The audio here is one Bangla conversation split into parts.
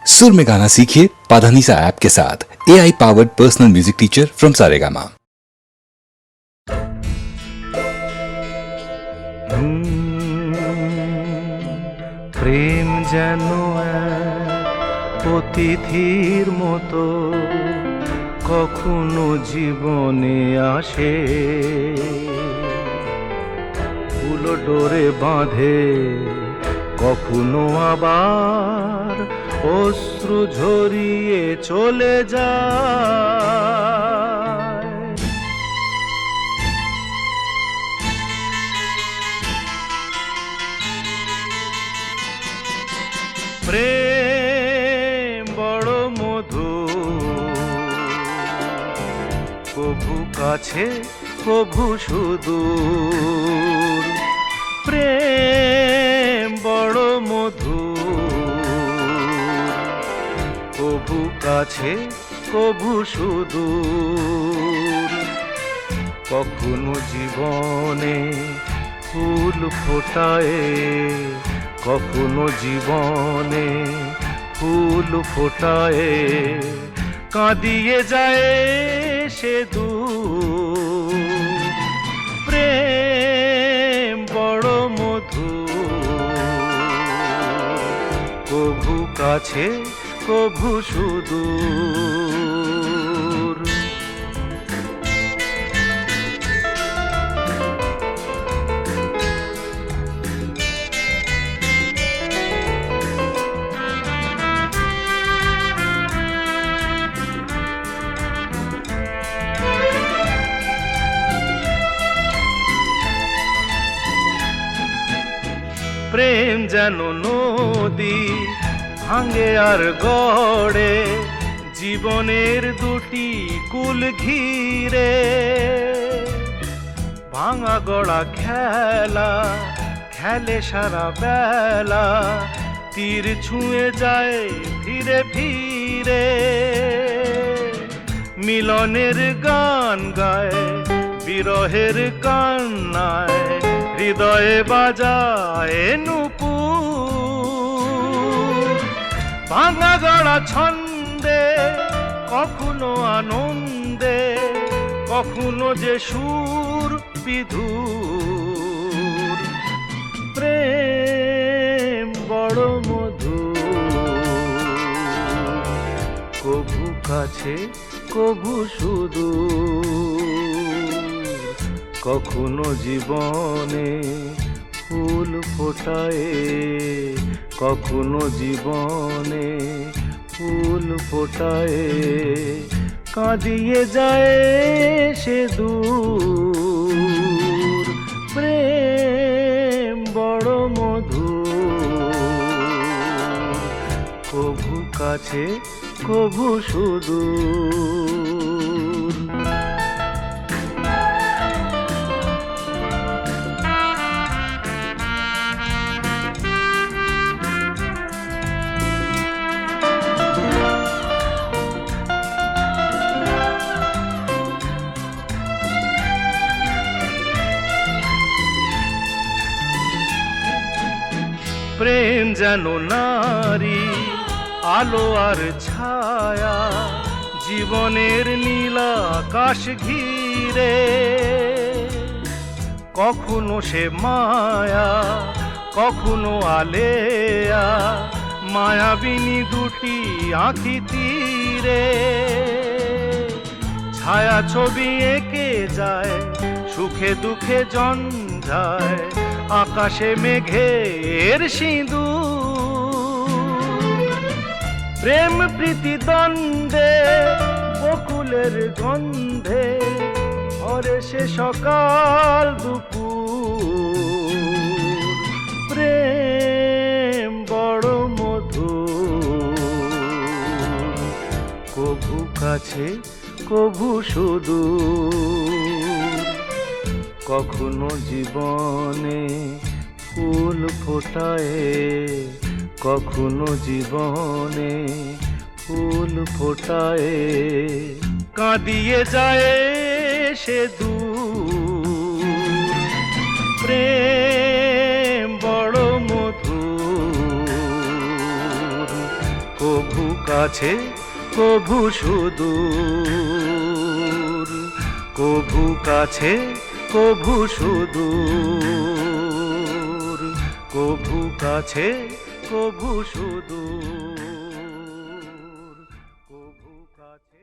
सुर में गाना सीखिए पाधानीसा ऐप के साथ AI powered personal music teacher from Saregama. প্রেম যেন এক অতিথির মতো কখনো জীবনে আসে, ফুলো ডোরে বাঁধে, কখনো আবার অশ্রু ঝরিয়ে চলে যায়। প্রেম বড় মধু, কভু কাছে কভু সুদূর। প্রেম বড় মধু, কভু কাছে কভু সুদূর। কখনো জীবনে ফুল ফোটায়, কখনো জীবনে ফুল ফোটায়, কাঁদিয়ে যায় সে দূর। প্রেম বড় মধু, কভু কাছে কভু সুদূর। প্রেম যেন নদী ভাঙে আর গড়ে, জীবনের দুটি কুল ঘিরে। ভাঙা গড়া খেলা খেলে সারা বেলা, তীর ছুঁয়ে যায় ফিরে ফিরে। মিলনের গান গায় বিরহের কান্নায়, হৃদয়ে বাজায় নূপুর। ভাঙা গড়া ছন্দে, কখনো আনন্দে, কখনো যে সুর বিধুর। প্রেম বড় মধু, কভু কাছে কভু সুদূর। কখনো জীবনে ফুল ফোটায়, কখনো জীবনে ফুল ফোটায়, কাঁদিয়ে যায় সে দূর। প্রেম বড় মধু, কভু কাছে কভু সুদূর। প্রেম যেন নারী আলো আর ছায়া, জীবনের নীল আকাশ ঘিরে। কখনো সে মায়া, কখনো আলেয়া, মায়াবিনী দুটি আঁখি তীরে। ছায়া ছবি এঁকে যায়, সুখে দুঃখে জঞ্জায়, আকাশে মেঘের সিঁদুর। প্রেম প্রীতি দ্বন্দ্বে, বকুলের গন্ধে, ভরে সে সকাল দুপুর। প্রেম বড় মধু, কভু কাছে কভু সুদূর। কখনো জীবনে ফুল ফোটায়, কখনো জীবনে ফুল ফোটায়, কাঁদিয়ে যায় সে দূর। প্রেম বড় মধুর, কভু কাছে কভু সুদূর, কভু কাছে কভু সুদূর, কভু কাছে কভু সুদূর, কভু কাছে।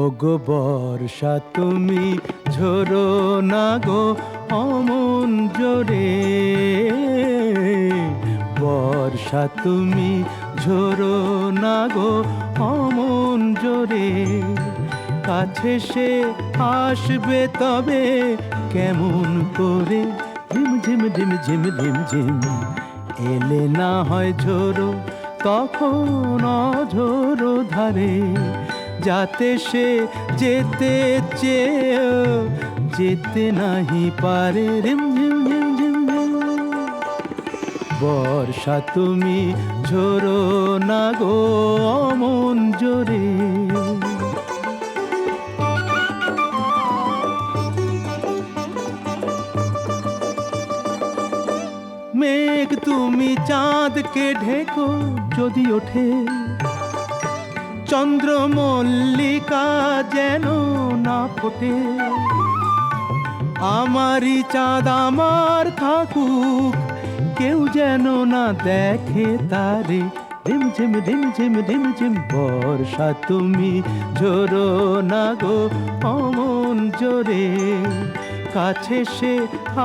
ওগো বর্ষা তুমি ঝরো না গো অমন জোরে, বর্ষা তুমি ঝরো না গো অমন জোরে, কাছে সে আসবে তবে কেমন করে, ঝিম ঝিম ঝিম ঝিম ঝিম ঝিম, এলে না হয় ঝোরো তখন অঝোরো ধারে, যাতে সে যেতে চেয়েও যেতে নাহি পারে, রিম ঝিম ঝিম ঝিম ঝিম। বর্ষা তুমি ঝোরো না গো অমন জোরে। মেঘ তুমি চাঁদকে ঢেকো যদি ওঠে, চন্দ্রমল্লিকা যেন না ফোটে, আমারই চাঁদ আমার থাকুক কেউ যেন না দেখে তারে, রিম ঝিম রিম ঝিম রিম ঝিম। বর্ষা তুমি ঝোরো না গো অমন জোরে, কাছে সে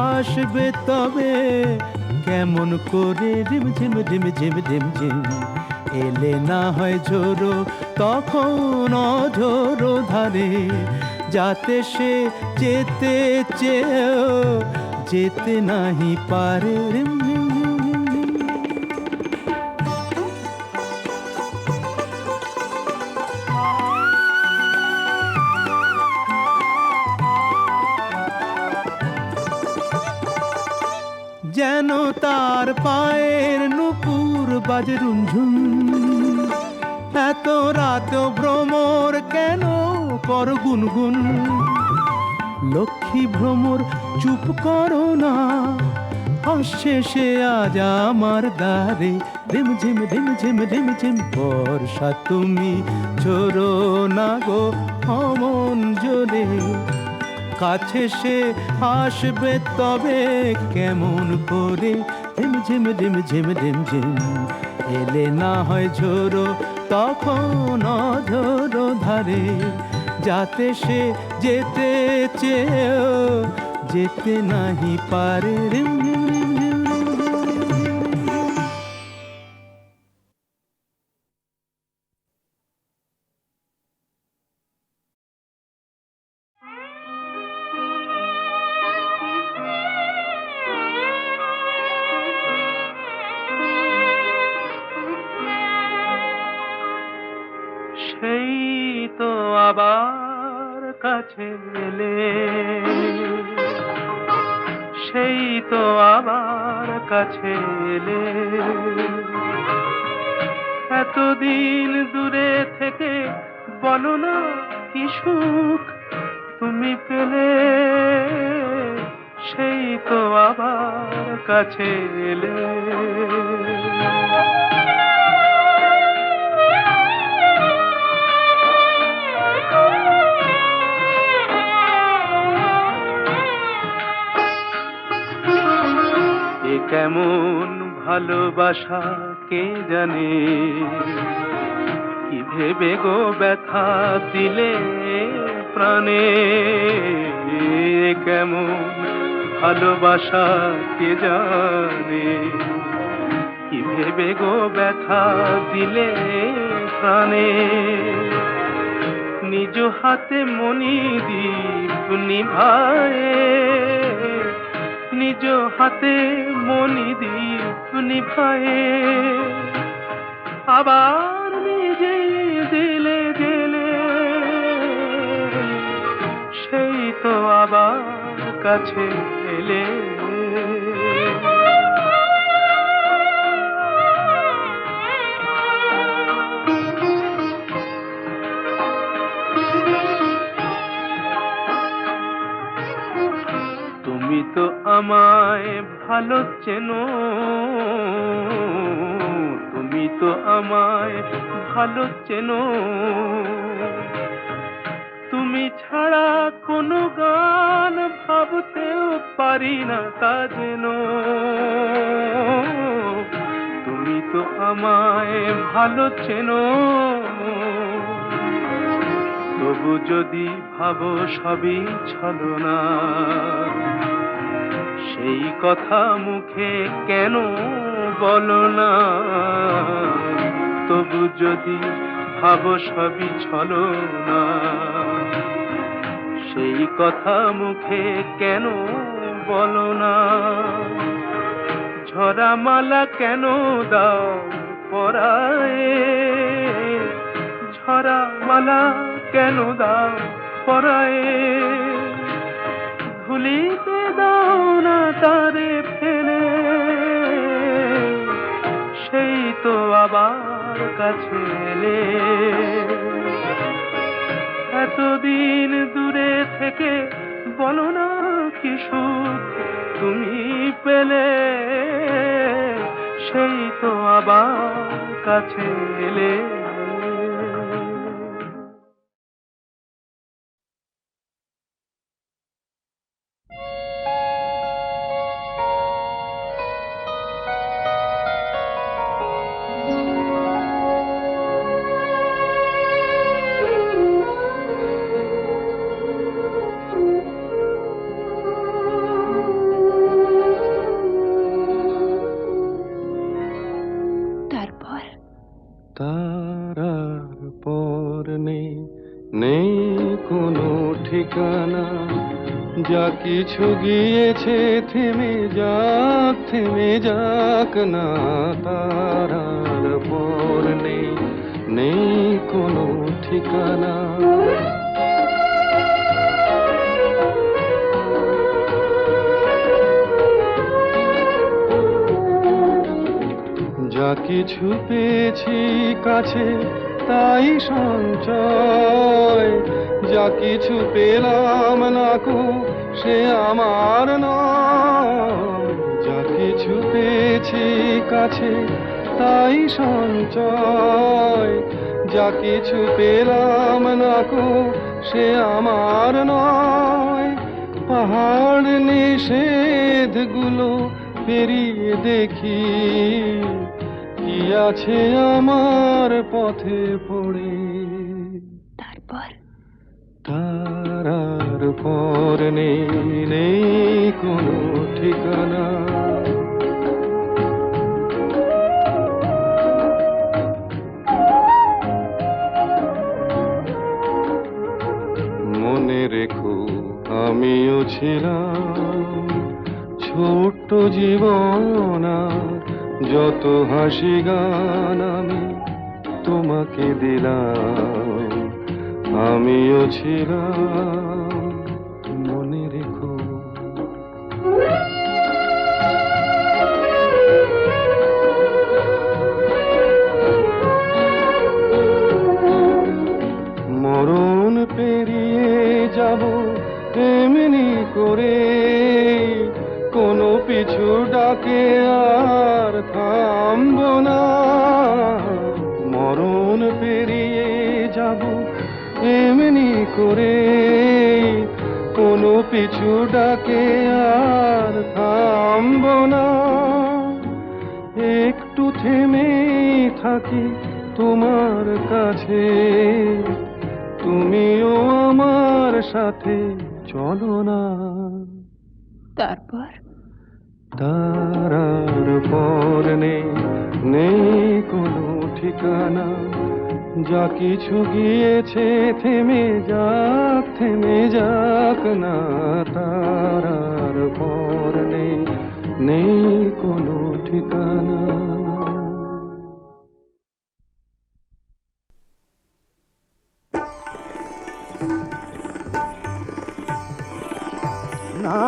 আসবে তবে কেমন করে, রিম ঝিম রিম ঝিম রিম ঝিম, এলে না হয় ঝোরো তখন অঝোরো ধারে, যাতে সে যেতে চেয়েও যেতে নাহি পারে, রিম ঝিম ঝিম ঝিম ঝিম। যেন তার পায়ের নুপুর বাজে রুনঝুন, এত রাত ভ্রমর কেন কর গুনগুন, লক্ষ্মী ভ্রমর চুপ করো না, আসছে সে আজ আমার দ্বারে, রিম ঝিম রিম ঝিম রিম ঝিম। বর্ষা তুমি ঝোরো না গো অমন জোরে, কাছে সে আসবে তবে কেমন করে, রিম ঝিম রিম ঝিম রিম ঝিম, এলে না হয় ঝোরো তখন অঝোরো ধারে, যাতে সে যেতে চেয়েও যেতে নাহি পারে, রিম ঝিম রিম ঝিম রিম ঝিম। সেই তো আবার কাছে এলে, সেই তো আবার কাছে এলে, এতদিন দূরে থেকে বলো না কি সুখ তুমি পেলে, সেই তো আবার কাছে এলে। এ কেমন ভালোবাসা কে জানে, কি ভেবে গো ব্যথা দিলে প্রাণে, এ কেমন ভালোবাসা কে জানে, কি ভেবে গো ব্যথা দিলে প্রাণে, নিজ হাতে মণিদীপ নিভায়ে, নিজ হাতে মণিদীপ নিভায়ে, আবার নিজে দিলে জেলে, সেই তো আবার কাছে এলে। ভালো চেনো, তুমি তো আমায় ভালো চেনো। তুমি ছাড়া কোনো গান ভাবতেও পারি না তা যেন, তুমি তো আমায় ভালো চেনো। তবু যদি ভাবো সবই ছলনা, সেই কথা মুখে কেন বলো না? তবু যদি ভাবো সবই ছলনা, সেই কথা মুখে কেন বলো না? ঝরা মালা কেন দাও পরায়ে, ঝরা মালা কেন দাও পরায়ে? ভুলিতে দাও না তারে ফেলে, সেই তো আবার কাছে এলে। এতদিন দূরে থেকে বলো না কি সুখ তুমি পেলে, সেই তো আবার কাছে এলে। তারার পর নেই কোনো ঠিকানা, যা কিছু গিয়েছে থেমে যাক না। তারার পর নেই কোনো ঠিকানা। যা কিছু পেয়েছি কাছে তাই সঞ্চয়, যা কিছু পেলাম না কো সে আমার নয়। যা কিছু পেয়েছি কাছে তাই সঞ্চয়, যা কিছু পেলাম না কো সে আমার নয়। পাহাড় নিষেধগুলো পেরিয়ে দেখি কি আছে আমার পথে পড়ে। তারার পর নেই কোনো ঠিকানা। মনে রেখো আমিও ছিলাম ছোট্ট জীবন, যত হাসি গান আমি তোমাকে দিলাম, আমিও ছিলাম। মনে রেখো মরণ পেরিয়ে যাব এমনি করে, কোনো পিছু ডাকে আর থামবো না। মরণ পেরিয়ে যাব এমনি করে, কোনো পিছু ডাকে আর থামবো না। একটু থেমে থাকি তোমার কাছে, তুমিও আমার সাথে চলো না। তারার পর নেই কোনো ঠিকানা, যা কিছু গিয়েছে থেমে যাক না। তারার পর নেই কোনো ঠিকানা। না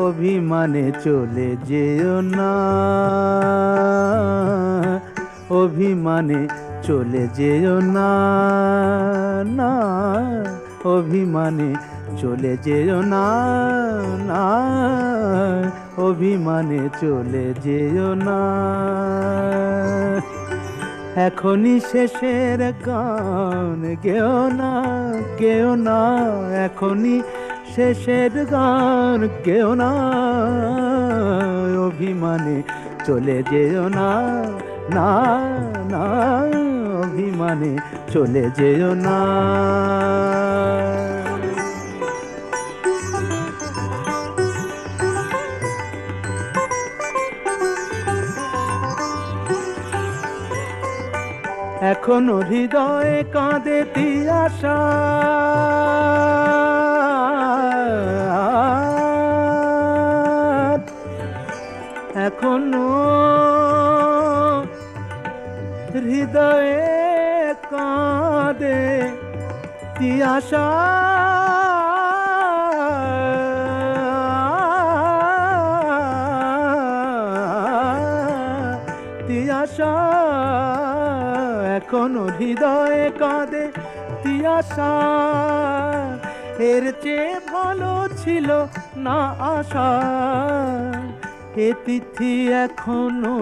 অভিমানে চলে যেও না, অভিমানে চলে যেও না, না অভিমানে চলে যেও না, না অভিমানে চলে যেও না। এখনই শেষের গান গেও না, গেও না, এখনই শেষের গান গেও না, অভিমানে চলে যেও না, না, না অভিমানে চলে যেও না। এখনো হৃদয়ে কাঁদে তিয়াশা, এখনো হৃদয়ে কাঁদে তিয়াশা, তিয়াশা এখনো হৃদয়ে কাঁদে তিয়াশা। এর চেয়ে ভালো ছিল না আশা, এ তিথি এখনো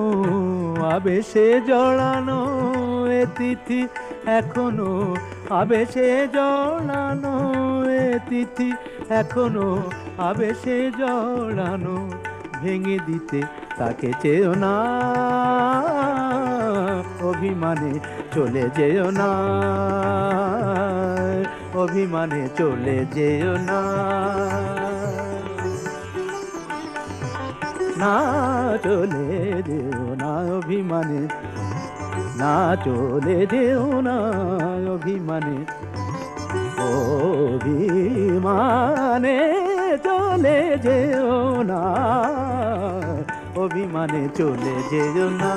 আবেশে জড়ানো, এ তিথি এখনো আবেশে জড়ানো, এ তিথি এখনো আবেশে জড়ানো। ভেঙে দিতে তাকে চেয়েও না, অভিমানে চলে যেও না, অভিমানে চলে যেও না, না চলে যেও না অভিমানে, না চলে যেও না অভিমানে, অভিমানে চলে যেও না, অভিমানে চলে যেও না,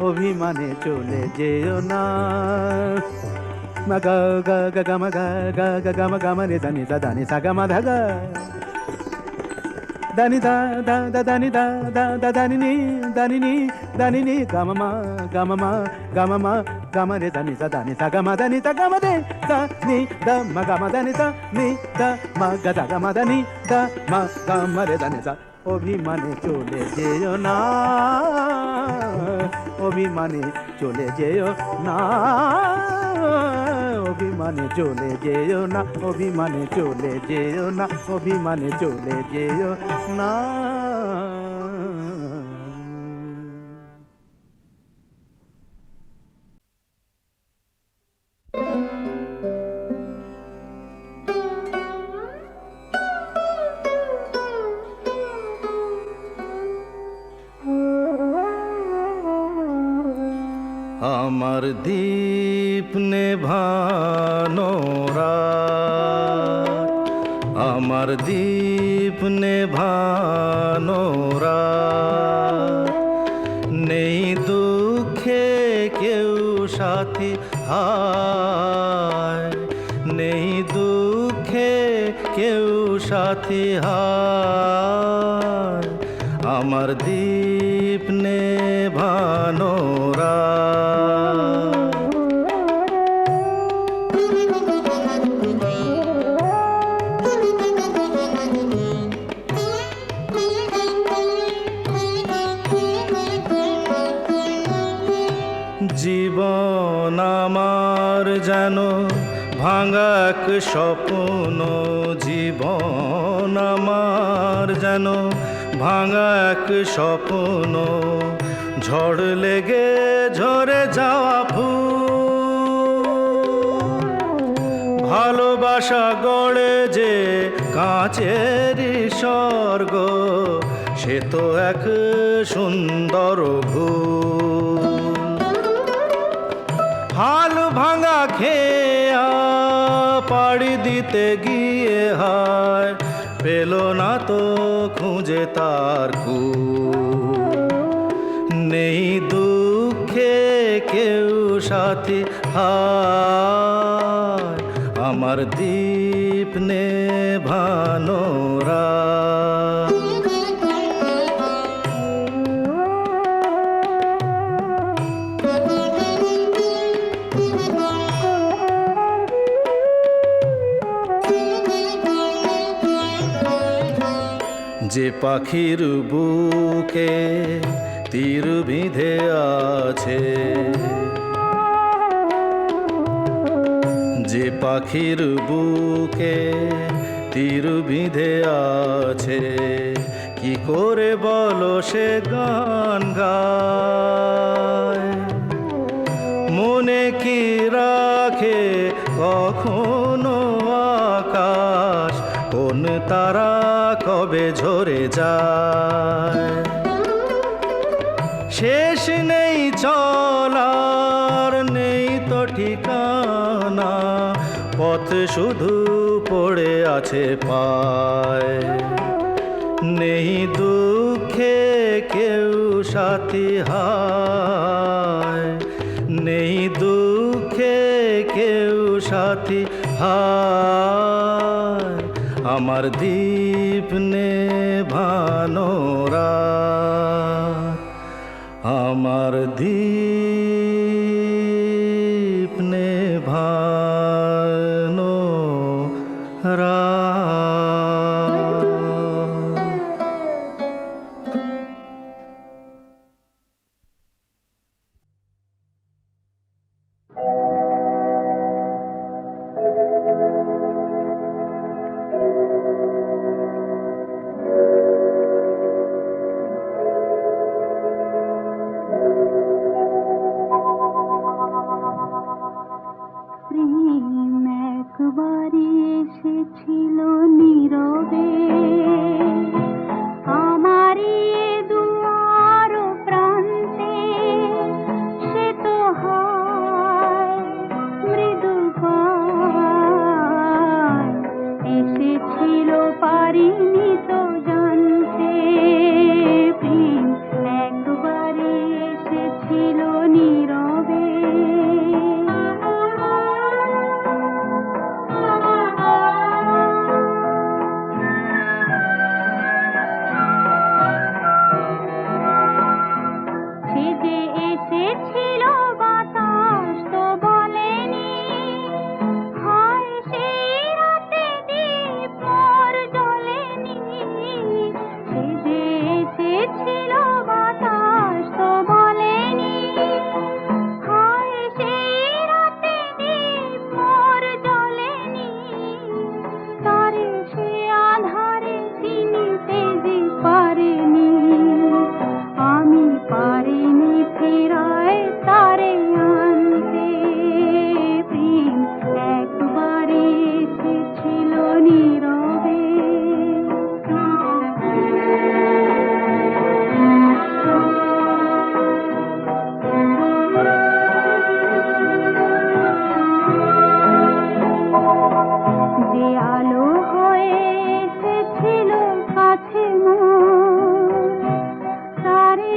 অভিমানে চলে যেও না। মা গা গা গা গা মা গা গা গা গা মা গা মা রে দা নি দা দা নি সা গা মা ধা গা, da ni da da da da ni da da da da ni ni da ni ni da ni ni ga ma ma ga ma ma ga ma ma ga ma re da ni sa ga ma da ni sa ga ma de da ni da ma ga ma da ni sa ni da ma ga da ga ma da ni da ma ga ma re da ni sa। অভিমানে চলে যেও না, অভিমানে চলে যেও না, অভিমানে চলে যেও না, অভিমানে চলে যেও না, অভিমানে চলে যেও না। আমার দীপ নেভানো রাত, আমার দীপ নেভানো রাত, নেই দুঃখে কেউ সাথী হায়, নেই দুঃখে কেউ সাথী হায়, আমার দীপ নেভানো রাত। জীবন আমার যেন ভাঙা এক স্বপ্ন, জীবন আমার যেন ভাঙা এক স্বপ্ন, ঝড় লেগে ঝরে যাওয়া ফুল, ভালোবাসা গড়ে যে কাঁচের স্বর্গ, সে তো এক সুন্দর ভুল। হাল ভাঙা খেয়া পাড়ি দিতে গিয়ে হায়, পেল না তো খুঁজে তার কুল, নেই দুঃখে কেউ সাথী হায়, আমার দীপ নেভানো রাত। যে পাখির বুকে তীর বিঁধে আছে, যে পাখির বুকে তীর বিঁধে আছে, কি করে বলো সে গান গায়? মনে কি রাখে কখনো আকাশ, কোন তারা কবে ঝরে যায়? শেষ নেই চলার, নেই তো ঠিকানা, পথ শুধু পড়ে আছে পায়। নেই দুঃখে কেউ সাথী হায়, নেই দুঃখে কেউ সাথী হায়। আমার দীপ নেভানো রাত, আমার দীপ নেভানো রাত। প্রেম একবারে এসেছিল নীরবে, আমারই দুয়ার প্রান্তে। সে তো হয় মৃদু পায়, এসেছিল পারিনি তো জানতে। প্রেম একবারে এসেছিল নীরবে। সে যে এসেছিল বাতাস তো বলেনি, হয় সেই রাতে দীপ মোর জ্বলেনি। সে যে এসেছিল বাতাস তো বলেনি, হয় সেই রাতে দীপ মোর জ্বলেনি। তারে সে আধারে চিনিতে যে পারেনি, আমি পারিনি ফেরায় তারে আনতে। প্রেম একবারে এসেছিল নীরবে। যে আলো হয়ে এসেছিল কাছে মোর, তারে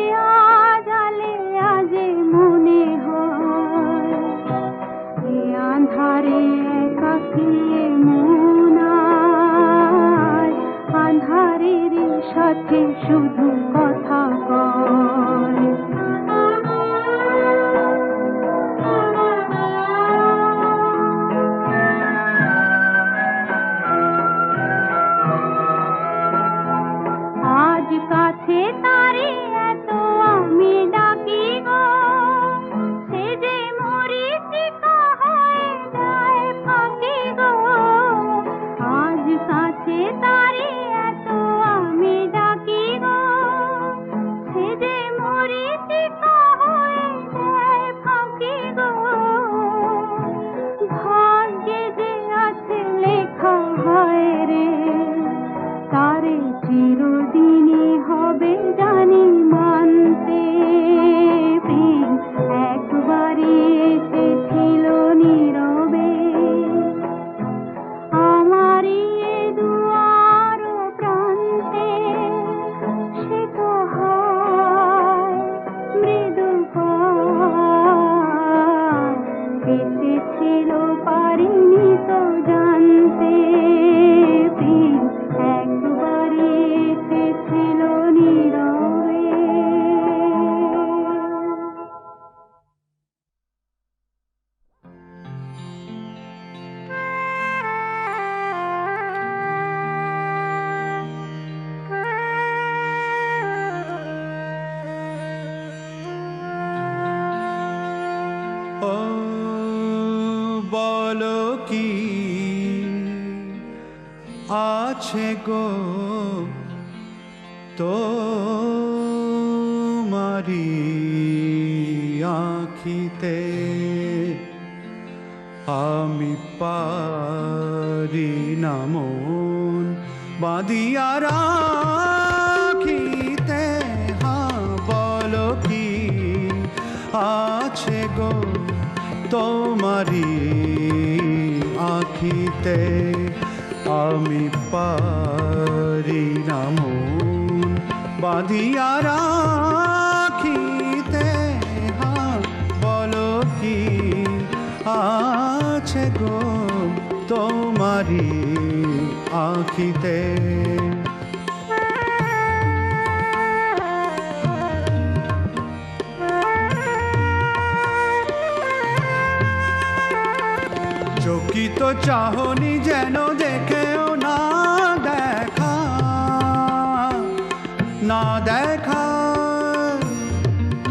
আজ আলে আজে মনে হয়। এ আঁধারে একাকী মন আজ আঁধারের সাথে শুধু কথা কয়। আজ কাছে তারে এত আমি ডাকি গো, সে যে মরীচিকা হয়ে যায় ফাঁকি গো। আজ কাছে তারে এত আমি ডাকি গো, সে যে মরীচিকা হয়ে যায় ফাঁকি গো। ভাগ্যে যে আছে লেখা হয় রে, তারে চিরদিনই হবে জানি মানতে। প্রেম একবারে এসেছিল নীরবে, আমারই এ দুয়ার প্রান্তে। সে তো হয় মৃদু পায়, এসেছিল পারিনি তো জানতে। প্রেম একবারে এসেছিল নীরবে। কি আছে গো তোমারি আঁখিতে, আমি পারি না মন বাঁধিয়া রাখিতে। হ্যাঁ বলো কি আছে গো তোমারি আঁখিতে, আমি পারি না মন বাঁধিয়া রাখিতে। হ্যাঁ বলো কি আছে গো তোমারি আঁখিতে। চকিত চাহনি যেন দেখেও না দেখা, না দেখা,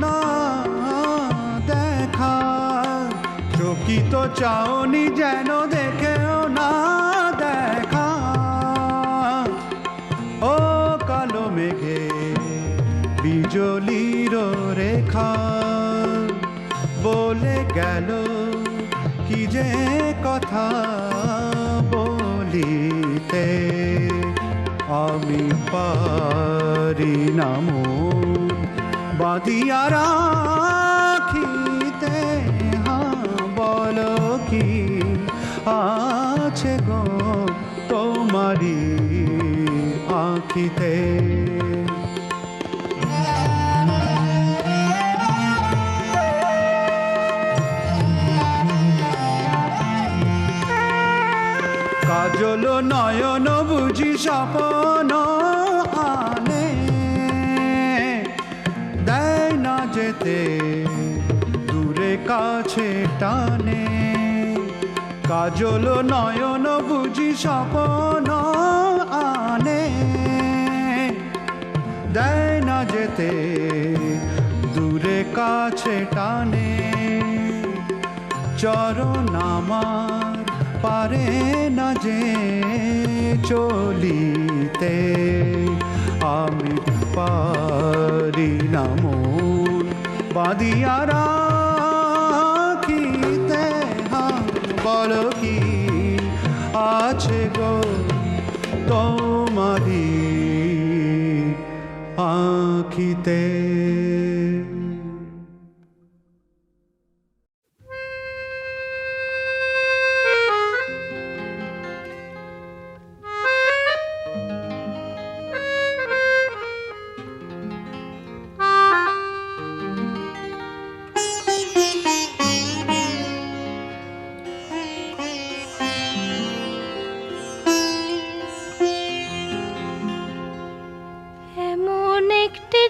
না দেখা। চকিত চাহনি যেন দেখেও না দেখা। ও কালো মেঘে বিজলির রেখা বলে গেল কি যে কথা বলিতে, আমি পারি না মন বাঁধিয়া রাখিতে। হ্যাঁ বলো কি আছে গো তোমারি আঁখিতে। কাজল নয়ন বুঝি স্বপ্ন আনে, দেয় না যেতে দূরে কাছে টানে। কাজল নয়ন বুঝি স্বপ্ন আনে, দেয় না যেতে দূরে কাছে টানে। চরণ আমার পারে না যে চলিতে, আমি পারি না মন বাঁধিয়া রাখিতে। হ্যাঁ বলো কি আছে গো তোমারি আঁখিতে।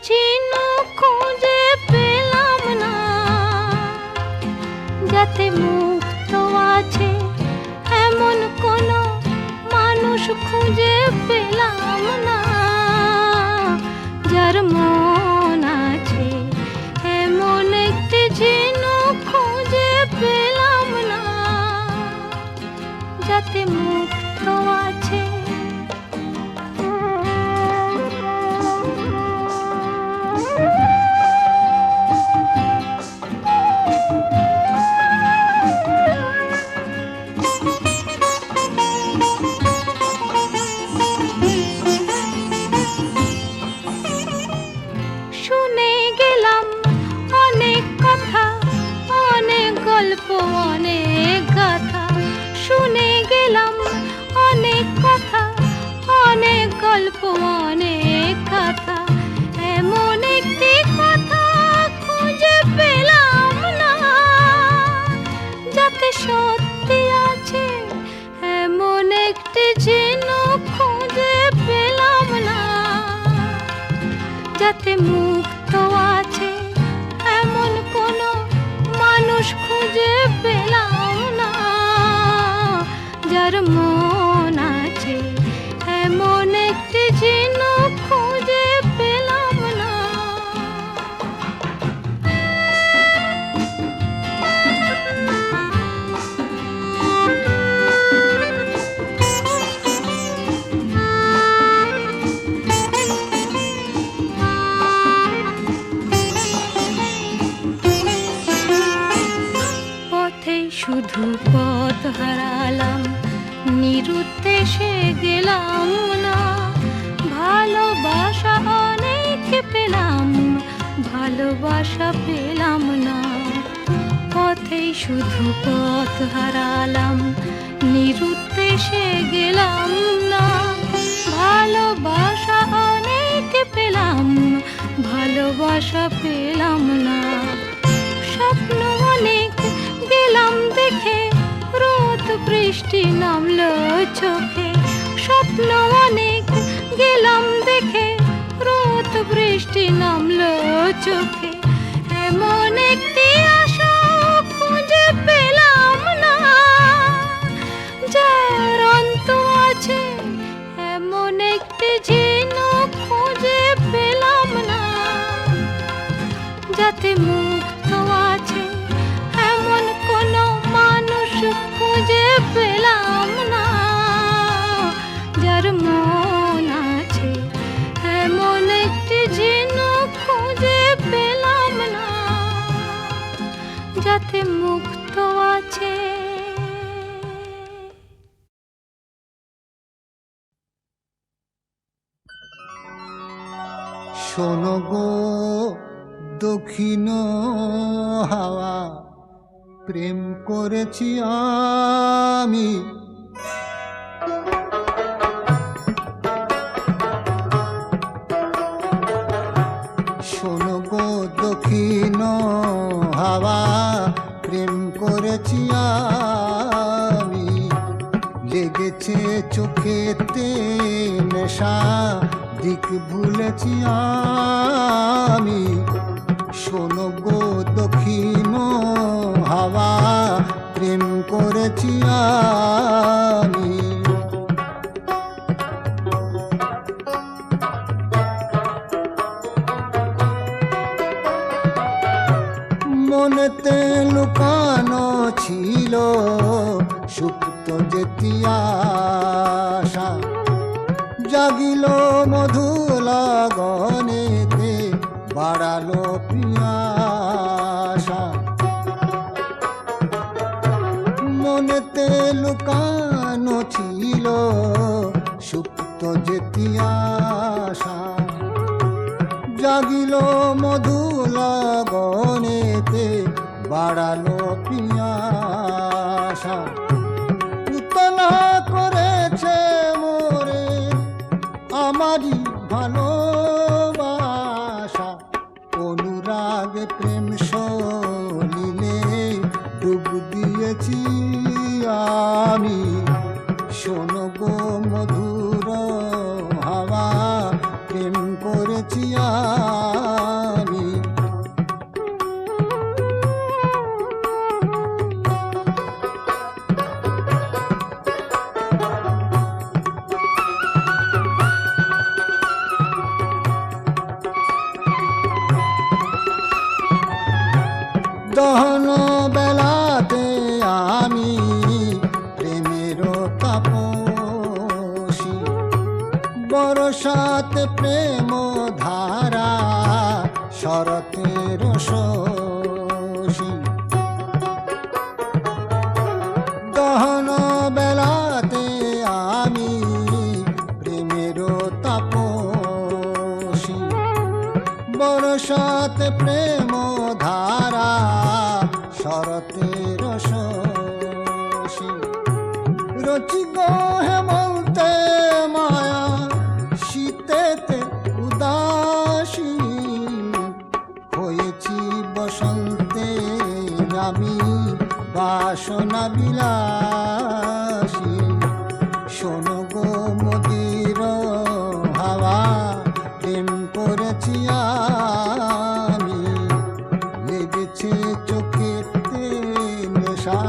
ঝিনুক খুঁজে পেলাম না, যাতে মুক্ত আছে এমন কোনো মানুষ খুঁজে পেলাম না। যার মন আছে এমন একটি ঝিনুক খুঁজে পেলাম না, যাতে মুক্ত আছে। শুনে গেলাম অনেক কথা, অনেক গল্প, অনেক গাথা। শুনে গেলাম অনেক কথা, অনেক গল্প, অনেক গাথা। এমন একটি কথা খুঁজে পেলাম না, যাতে সত্যি আছে এমন একটি ঝিনুক খুঁজে পেলাম না, যাতে মুক্ত আছে এমন কোনো মানুষ খুঁজে পেলাম না। যার মন আছে এমন একটি ঝিনুক খুঁজে পেলাম না। ভালোবাসা অনেক পেলাম, ভালোবাসা পেলাম না। পথেই শুধু পথ হারালাম, নিরুদ্দেশে গেলাম না। ভালোবাসা অনেক পেলাম, ভালোবাসা পেলাম না। স্বপ্ন অনেক গেলাম দেখে, রোদ বৃষ্টি নামলো চোখে। স্বপ্ন অনেক গেলাম দেখে, রোদ বৃষ্টি নামলো চোখে। এমন একটি আশা খুঁজে পেলাম না, যার অন্ত আছে। এমন একটি ঝিনুক খুঁজে পেলাম না, যাতে মুক্ত আছে। এমন কোনো মানুষ খুঁজে পেলাম না, যার মন আছে। এমন একটি ঝিনুক খুঁজে পেলাম না, যাতে মুক্ত আছে। শোনো গো দক্ষিণ হাওয়া, প্রেম করেছি আমি। শোনো গো দক্ষিণ হাওয়া, প্রেম করেছি আমি। লেগেছে চোখেতে নেশা, দিক ভুলেছি আমি। শোনো গো দক্ষিণ হাওয়া, প্রেম করেছি আমি। মনেতে লুকানো ছিল সুপ্ত যেতি আশা, জাগিল মধুর লগনেতে, বাড়ালো পিয়াসা। মনেতে লুকানো ছিল সুপ্ত যেতি আশা, জাগিল মধুর লগনেতে, বাড়ালো পিয়াসা। উতলা করেছে মোরে আমারই ভালোবাসা, অনুরাগে প্রেম সলিলে ডুব দিয়েছি আমি। শোনো গো মধুর হাওয়া, প্রেম করেছি আমি। দহন বেলাতে আমি প্রেমের তাপসী, বরসাতে প্রেম ধারা, শরতের শোষী। দহন বেলাতে আমি প্রেমের তাপসী, বরসাতে প্রেম ধারা, শরতের শোষী। রচি গো হেমন্তে মায়া, শীতেতে উদাসী, হয়েছি বসন্তে আমি বাসনা বিলাসী। শোনো গো মদির হাওয়া, প্রেম করেছি আমি। লেগেছে চোখেতে নেশা,